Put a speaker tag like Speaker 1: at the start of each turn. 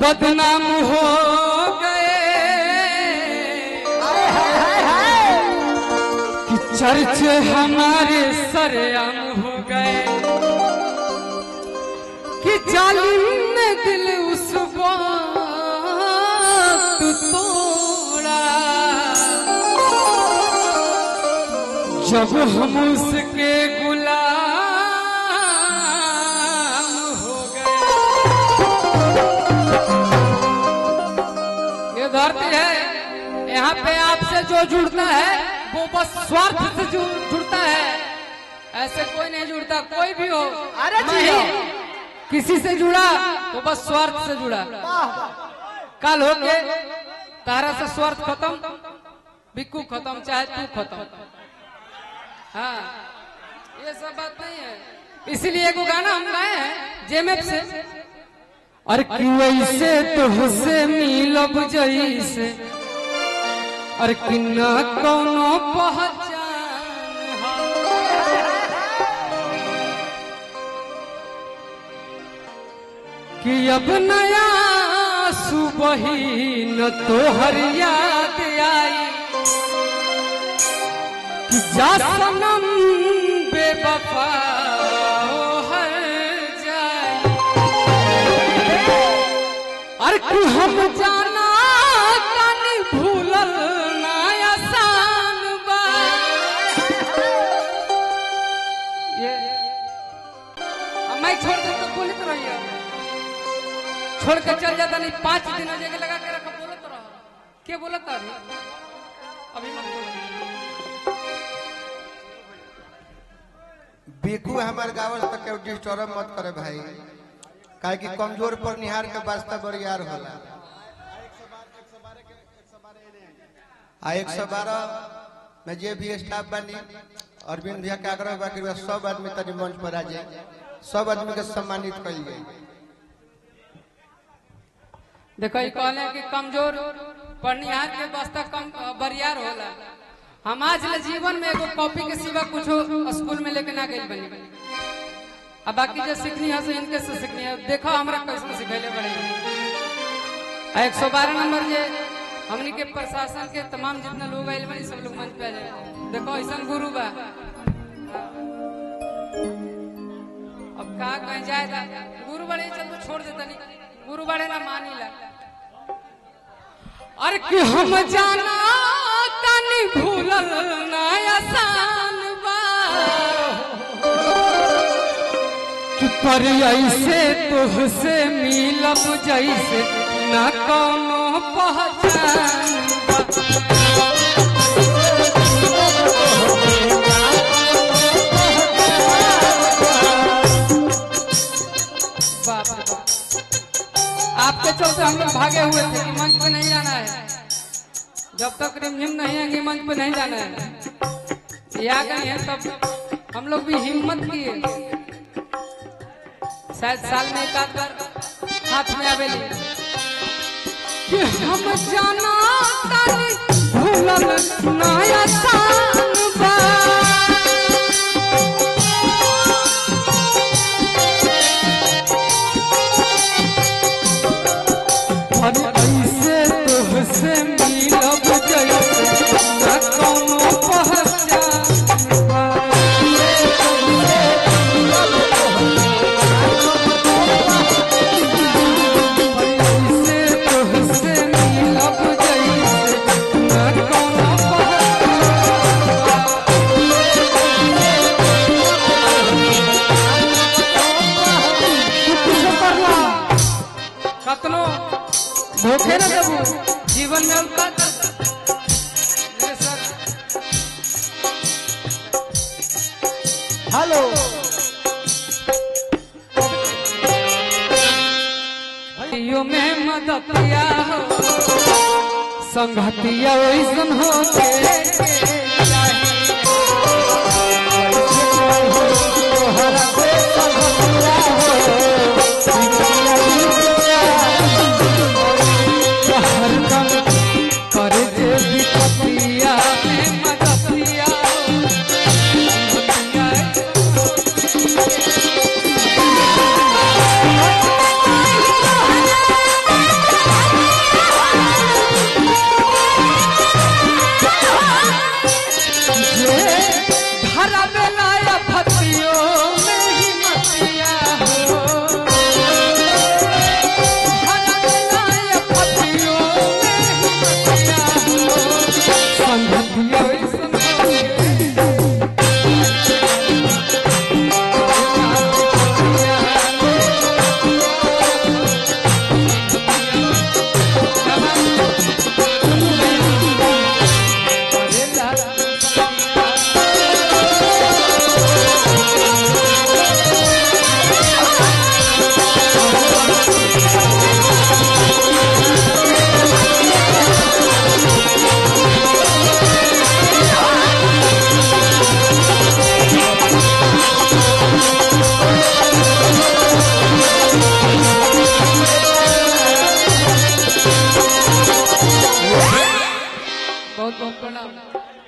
Speaker 1: बदनाम हो गए कि चर्चे हमारे सरेआम हो गए कि जालिम ने दिल उस वक्त तोड़ा जब हम उसके गुलाम हो गए। ये धरती है, यहाँ पे आपसे जो जुड़ता है वो बस स्वार्थ से जुड़ता है, ऐसे कोई नहीं जुड़ता। कोई भी हो, अरे किसी से जुड़ा तो बस स्वार्थ से जुड़ा। कल हो के तारा से स्वार्थ खत्म, बिक्कू खत्म, चाहे तू खत्म। हाँ, ये सब बात नहीं है। इसीलिए एगो गाना हम गाए हैं जेमेप से, और क्यों ऐसे तुझसे मिलब जैसे और किन्ना कोनो पहचान कि अब नया सुबह न तो हर याद आई कि जा सनम बेवफा हर जाए और कि हम जाना कानी भूलल ना आसान बा। ये मैं छोड़ दे तो बोलते रहिए, छोड़ के चल जाता नहीं, 5 दिन हो जाएगा लगा के रखा, बोलत रहो। क्या बोलता अभी अभी मत बोलो।
Speaker 2: बिकू हमारे गावल तक के डिस्टर्ब मत करे भाई, काहे कि कमजोर पर निहार के वास्ते बरियार होला। 112 में जे भी स्टाफ बनी अरविंद भैया के आग्रह बा कि सब आदमी तनी मंच पर आ जाए, सब आदमी के सम्मानित कइल जाए।
Speaker 1: देखो ये कहले कि कमजोर पढ़निहार के वास्ते कम बरियार होला। हम आज ले जीवन में एगो कॉपी के सिवा कुछ स्कूल में लेके ना गई बनी, अब बाकी जो सीखनी है से इनके से सीखनी है। देखो हमरा कैसे सिखैले बड़े 112 नंबर जे हमनी के प्रशासन के तमाम जितना लोग आइल बनी सब लोग मंच पे आ जाए। देखो ऐसा गुरु बा, अब का कहीं जाएगा गुरु बड़े चल तो छोड़ देता नहीं, गुरु बड़े ना मानी ला। और कि हम जाना तानी भूलल ना आसान बा कि पर ऐसे तुझसे मिलब जैसे ना कोनो पहचान बा। बाप रे बाप, आपके चलते हम लोग भागे हुए थे कि मंच पे नहीं जाना है, जब तक रिमझिम नहीं आएगी मंच पे नहीं जाना है। ये आ गई है तब हम लोग भी हिम्मत किए, शायद साल में एक आध बार हाथ में आवेली कि हम जाना तानी भूलल ना आसान बा। ऐसे तुझसे मिलब जैसे ना कोनो पहचान बा। ऐसे तुझसे मिलब जैसे ना कोनो पहचान। कतनो धोखे न देबू जीवन में उनका
Speaker 2: हेलो
Speaker 1: भाइयों में मदतिया हो संगतिया वैसन हो के तोहरा से संगतिया हो हरदम कर दे विपतिया में मदतिया बहुत बहुत प्रणाम।